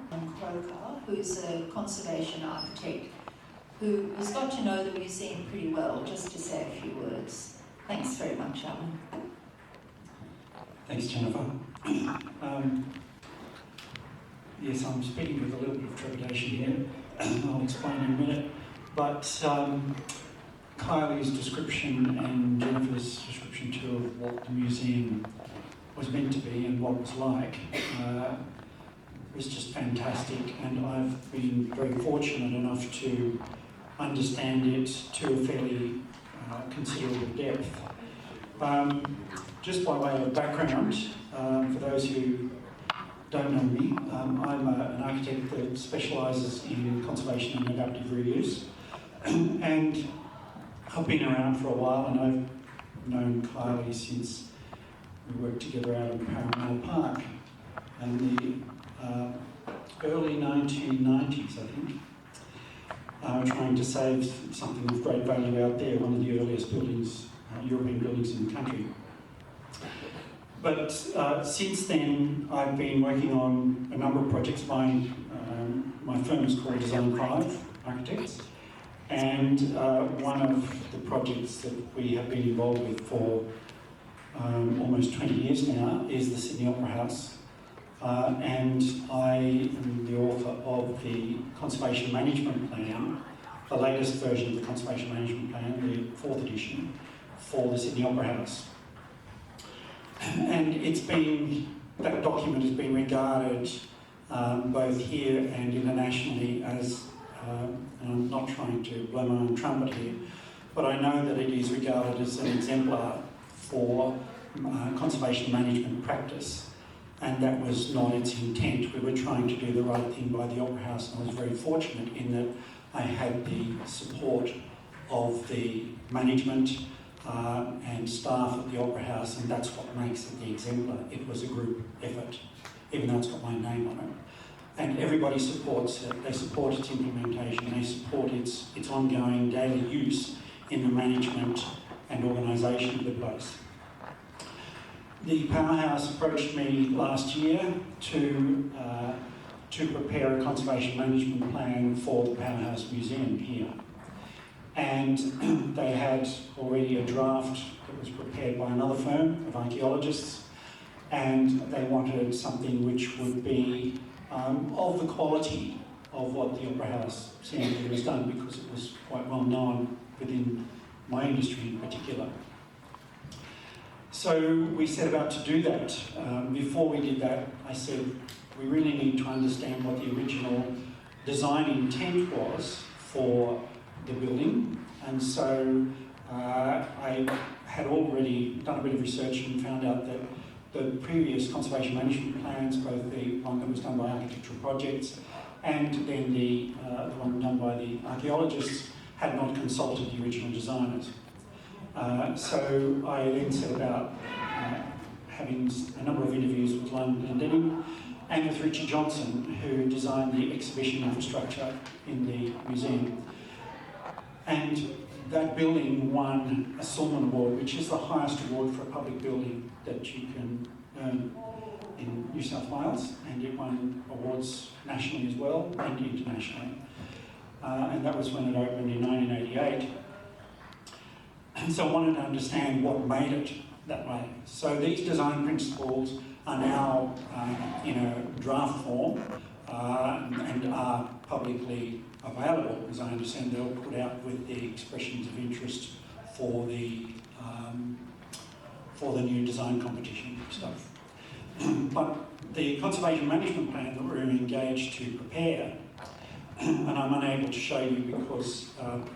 Croker, who's a conservation architect, who has got to know the museum pretty well, just to say a few words. Thanks very much, Alan. Thanks, Jennifer. Yes, I'm speaking with a little bit of trepidation here. I'll explain in a minute. But Kylie's description and Jennifer's description too of what the museum was meant to be and what it was like was just fantastic. And I've been very fortunate enough to understand it to a fairly considerable depth. Just by way of background, for those who don't know me, I'm an architect that specialises in conservation and adaptive reuse. And I've been around for a while, and I've known Kylie since we worked together out in Parramatta Park in the early 1990s, I think. Trying to save something of great value out there, one of the earliest buildings, European buildings in the country. But since then, I've been working on a number of projects. My firm is called Design 5 Architects, and one of the projects that we have been involved with for almost 20 years now is the Sydney Opera House. And I am the author of the Conservation Management Plan, the latest version of the Conservation Management Plan, the 4th edition, for the Sydney Opera House. And that document has been regarded both here and internationally as, and I'm not trying to blow my own trumpet here, but I know that it is regarded as an exemplar for conservation management practice, and that was not its intent. We were trying to do the right thing by the Opera House, and I was very fortunate in that I had the support of the management and staff at the Opera House, and that's what makes it the exemplar. It was a group effort, even though it's got my name on it. And everybody supports it. They support its implementation. They support its ongoing daily use in the management and organisation of the place. The Powerhouse approached me last year to prepare a conservation management plan for the Powerhouse Museum here. And they had already a draft that was prepared by another firm of archaeologists, and they wanted something which would be of the quality of what the Opera House Centre has done, because it was quite well known within my industry in particular. So we set about to do that. Before we did that, I said we really need to understand what the original design intent was for the building, and so I had already done a bit of research and found out that the previous conservation management plans, both the one that was done by Architectural Projects and then the one done by the archaeologists, had not consulted the original designers. So I then set about having a number of interviews with London Denning and with Richard Johnson, who designed the exhibition infrastructure in the museum. And that building won a Sulman Award, which is the highest award for a public building that you can earn in New South Wales, and it won awards nationally as well and internationally. And that was when it opened in 1988. And so I wanted to understand what made it that way. So these design principles are now in a draft form and are publicly available, as I understand. They'll put out with the expressions of interest for the new design competition stuff. But the conservation management plan that we're engaged to prepare, and I'm unable to show you because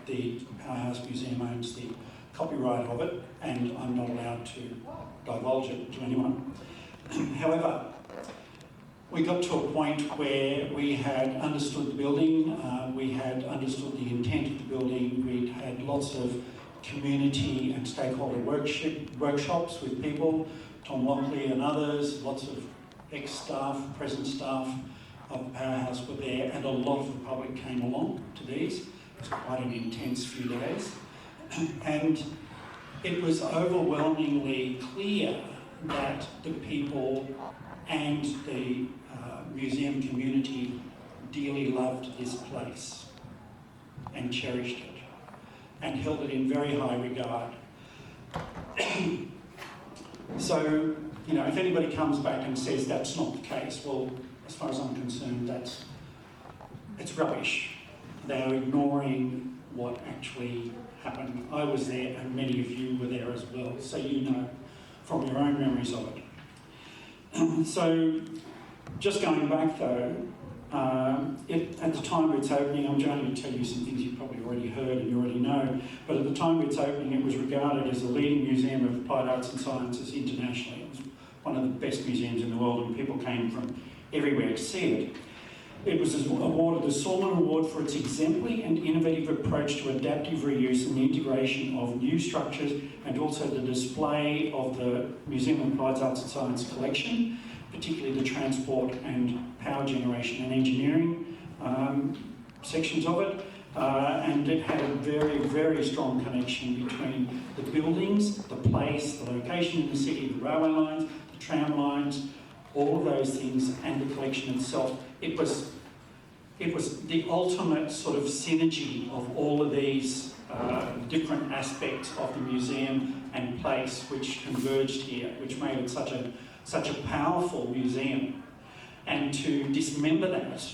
the Powerhouse Museum owns the copyright of it, and I'm not allowed to divulge it to anyone. However, we got to a point where we had understood the building, we had understood the intent of the building, we'd had lots of community and stakeholder workshops with people, Tom Lockley and others, lots of ex-staff, present staff of the Powerhouse were there, and a lot of the public came along to these. It was quite an intense few days. And it was overwhelmingly clear that the people and the museum community dearly loved this place and cherished it and held it in very high regard. So, you know, if anybody comes back and says that's not the case, well, as far as I'm concerned, it's rubbish. They are ignoring what actually happened. I was there, and many of you were there as well, so you know from your own memories of it. So, just going back though, at the time of its opening, I'm going to tell you some things you've probably already heard and you already know, but at the time of its opening it was regarded as a leading museum of applied arts and sciences internationally. It was one of the best museums in the world and people came from everywhere to see it. It was awarded the Salman Award for its exemplary and innovative approach to adaptive reuse and the integration of new structures and also the display of the Museum of Applied Arts and Science collection, particularly the transport and power generation and engineering sections of it. And it had a very, very strong connection between the buildings, the place, the location in the city, the railway lines, the tram lines, all of those things, and the collection itself. It was the ultimate sort of synergy of all of these different aspects of the museum and place which converged here, which made it such a powerful museum. And to dismember that,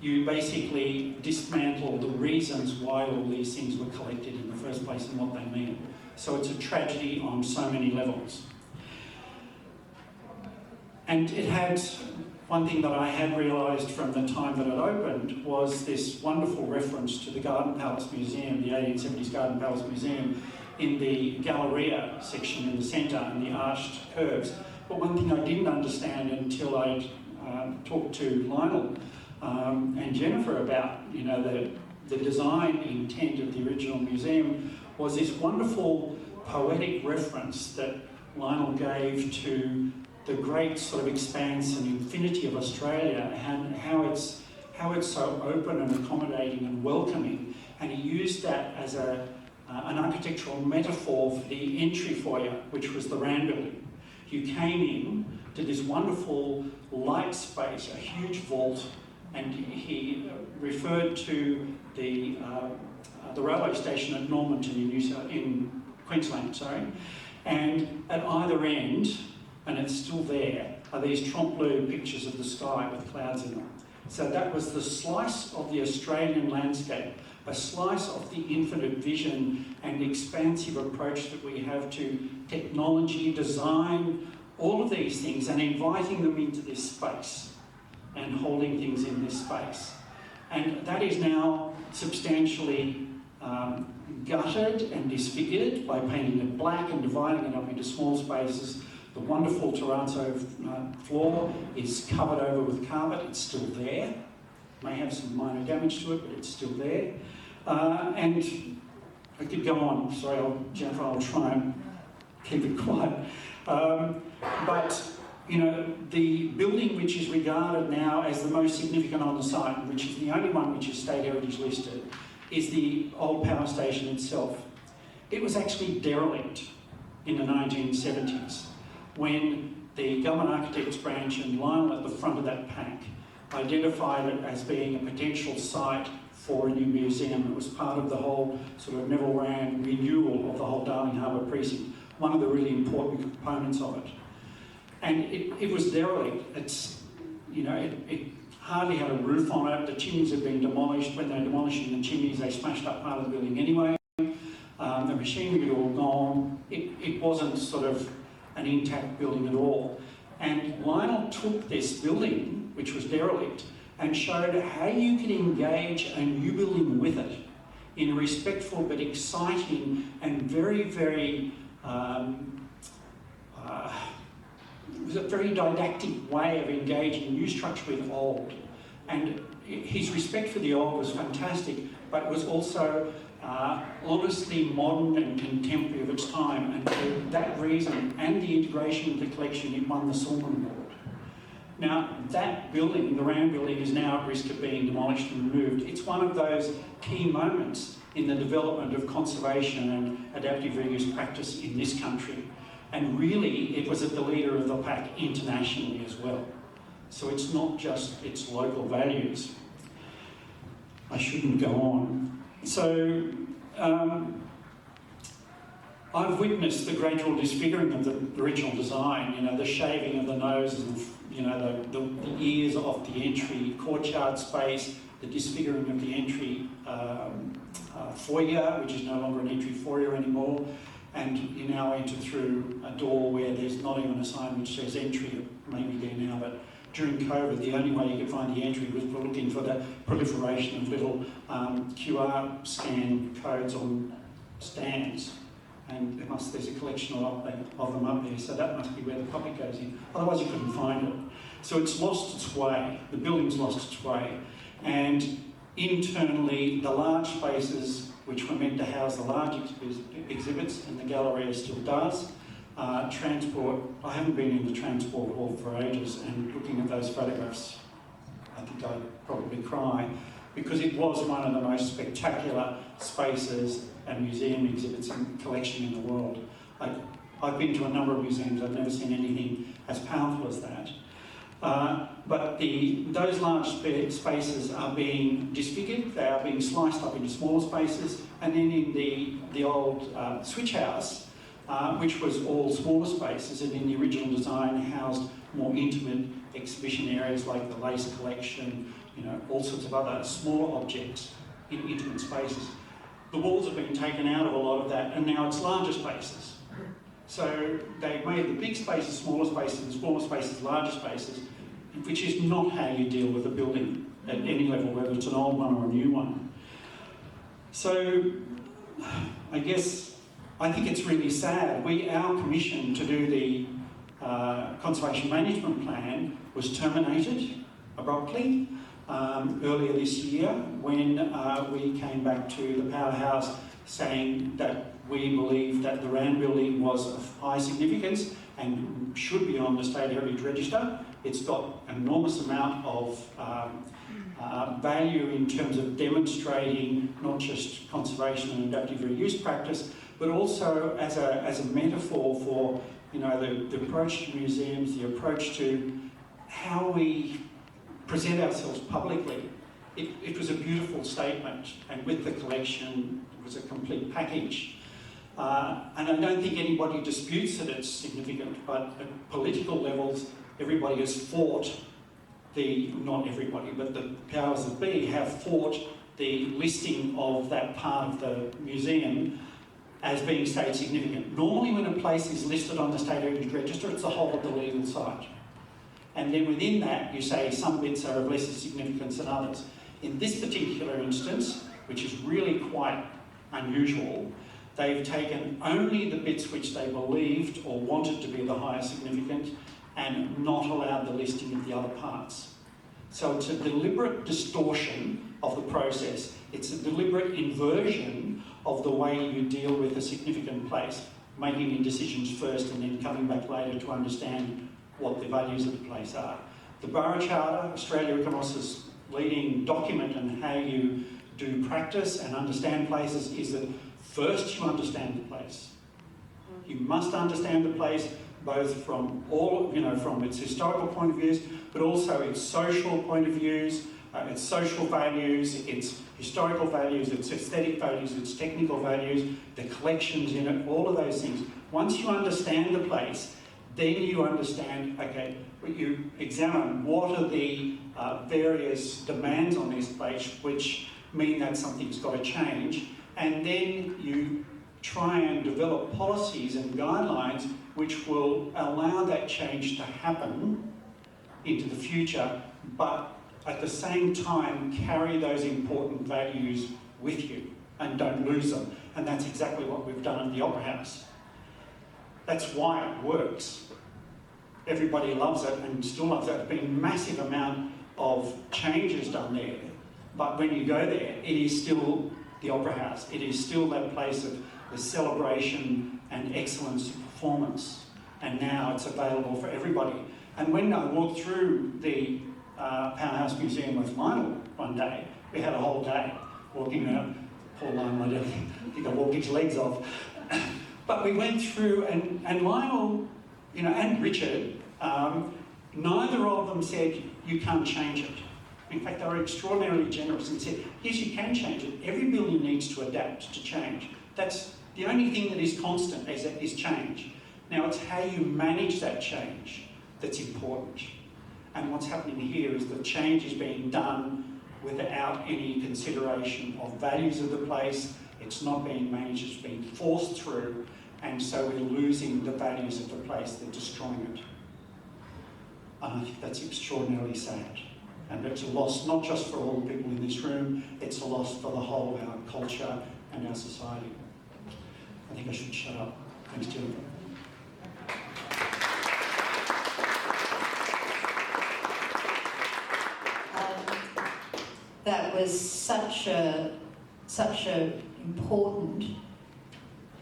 you basically dismantle the reasons why all these things were collected in the first place and what they mean. So it's a tragedy on so many levels. And it had, one thing that I had realised from the time that it opened was this wonderful reference to the Garden Palace Museum, the 1870s Garden Palace Museum, in the Galleria section in the centre and the arched curves. But one thing I didn't understand until I talked to Lionel and Jennifer about, you know, the design intent of the original museum was this wonderful poetic reference that Lionel gave to the great sort of expanse and infinity of Australia and how it's so open and accommodating and welcoming. And he used that as an architectural metaphor for the entry foyer, which was the Rand Building. You came in to this wonderful light space, a huge vault, and he referred to the railway station at Normanton in Queensland, and at either end, and it's still there, are these trompe l'oeil pictures of the sky with clouds in them. So that was the slice of the Australian landscape, a slice of the infinite vision and expansive approach that we have to technology, design, all of these things, and inviting them into this space and holding things in this space. And that is now substantially gutted and disfigured by painting it black and dividing it up into small spaces. The wonderful Taranto floor is covered over with carpet. It's still there. May have some minor damage to it, but it's still there. And I could go on. Sorry, Jennifer, I'll try and keep it quiet. But, you know, the building which is regarded now as the most significant on the site, which is the only one which is State Heritage listed, is the old power station itself. It was actually derelict in the 1970s when the Government Architects Branch and Lionel at the front of that pack identified it as being a potential site for a new museum. It was part of the whole sort of Neville Rand renewal of the whole Darling Harbour precinct, one of the really important components of it. And it was derelict. It's, you know, it hardly had a roof on it. The chimneys had been demolished. When they were demolishing the chimneys, they smashed up part of the building anyway. The machinery had all gone. It wasn't sort of an intact building at all. And Lionel took this building, which was derelict, and showed how you could engage a new building with it in a respectful but exciting and very, very it was a very didactic way of engaging new structure with old. And his respect for the old was fantastic, but it was also honestly modern and contemporary of its time. And for that reason, and the integration of the collection, it won the Salman Award. Now, that building, the Rand Building, is now at risk of being demolished and removed. It's one of those key moments in the development of conservation and adaptive reuse practice in this country. And really, it was at the leader of the pack internationally as well. So it's not just its local values. I shouldn't go on. So I've witnessed the gradual disfiguring of the original design, you know, the shaving of the noses and, you know, the ears off the entry courtyard space, the disfiguring of the entry foyer, which is no longer an entry foyer anymore, and you now enter through a door where there's not even a sign which says entry, maybe there now, but during COVID, the only way you could find the entry was looking for the proliferation of little QR scan codes on stands. And there's a collection of them up there, so that must be where the public goes in. Otherwise you couldn't find it. So it's lost its way, the building's lost its way. And internally, the large spaces which were meant to house the large exhibits, and the Galleria still does, transport, I haven't been in the transport hall for ages, and looking at those photographs, I think I'd probably cry, because it was one of the most spectacular spaces and museum exhibits and collection in the world. I've been to a number of museums, I've never seen anything as powerful as that. But those large spaces are being disfigured, they are being sliced up into smaller spaces, and then in the old switch house, which was all smaller spaces, and in the original design housed more intimate exhibition areas like the lace collection, you know, all sorts of other smaller objects in intimate spaces. The walls have been taken out of a lot of that, and now it's larger spaces. So they've made the big spaces smaller spaces, and smaller spaces larger spaces, which is not how you deal with a building at any level, whether it's an old one or a new one. So I think it's really sad. Our commission to do the conservation management plan was terminated abruptly earlier this year when we came back to the powerhouse saying that we believe that the Rand building was of high significance and should be on the State Heritage Register. It's got an enormous amount of value in terms of demonstrating not just conservation and adaptive reuse practice, but also as a metaphor for, you know, the approach to museums, the approach to how we present ourselves publicly. It was a beautiful statement, and with the collection, it was a complete package. And I don't think anybody disputes that it's significant, but at political levels, everybody has fought not everybody, but the powers that be have fought the listing of that part of the museum as being state significant. Normally when a place is listed on the State Heritage Register, it's the whole of the legal site. And then within that, you say some bits are of lesser significance than others. In this particular instance, which is really quite unusual, they've taken only the bits which they believed or wanted to be the highest significant and not allowed the listing of the other parts. So it's a deliberate distortion of the process. It's a deliberate inversion of the way you deal with a significant place, making your decisions first and then coming back later to understand what the values of the place are. The Borough Charter, Australia Ecomosa's leading document on how you do practice and understand places, is that first you understand the place. You must understand the place both from from its historical point of views, but also its social point of views, its social values, its historical values, its aesthetic values, its technical values, the collections in it, all of those things. Once you understand the place, then you understand, okay, you examine what are the various demands on this place which mean that something's got to change, and then you try and develop policies and guidelines which will allow that change to happen into the future, but at the same time carry those important values with you and don't lose them. And that's exactly what we've done at the Opera House. That's why it works. Everybody loves it and still loves it. There's been a massive amount of changes done there, but when you go there, it is still the Opera House. It is still that place of the celebration and excellence of performance, and now it's available for everybody. And when I walked through the Powerhouse Museum with Lionel one day, we had a whole day walking around. Poor Lionel, I don't think I walked his legs off. But we went through, and Lionel, you know, and Richard, neither of them said, you can't change it. In fact, they were extraordinarily generous and said, yes, you can change it. Every building needs to adapt to change. That's the only thing that is constant is change. Now, it's how you manage that change that's important. And what's happening here is that change is being done without any consideration of values of the place. It's not being managed, it's being forced through, and so we're losing the values of the place, they're destroying it. And I think that's extraordinarily sad. And it's a loss not just for all the people in this room, it's a loss for the whole of our culture and our society. I think I should shut up. Thanks, Jennifer. That was such a important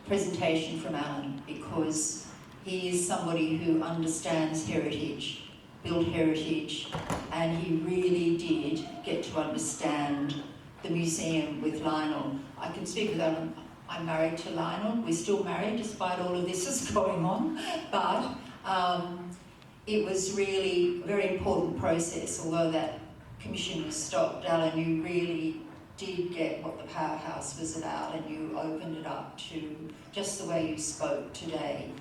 presentation from Alan, because he is somebody who understands heritage, built heritage, and he really did get to understand the museum with Lionel. I can speak with Alan. I'm married to Lionel. We're still married despite all of this is going on, but it was really a very important process. Although that commission was stopped, Alan, you really did get what the powerhouse was about, and you opened it up to just the way you spoke today.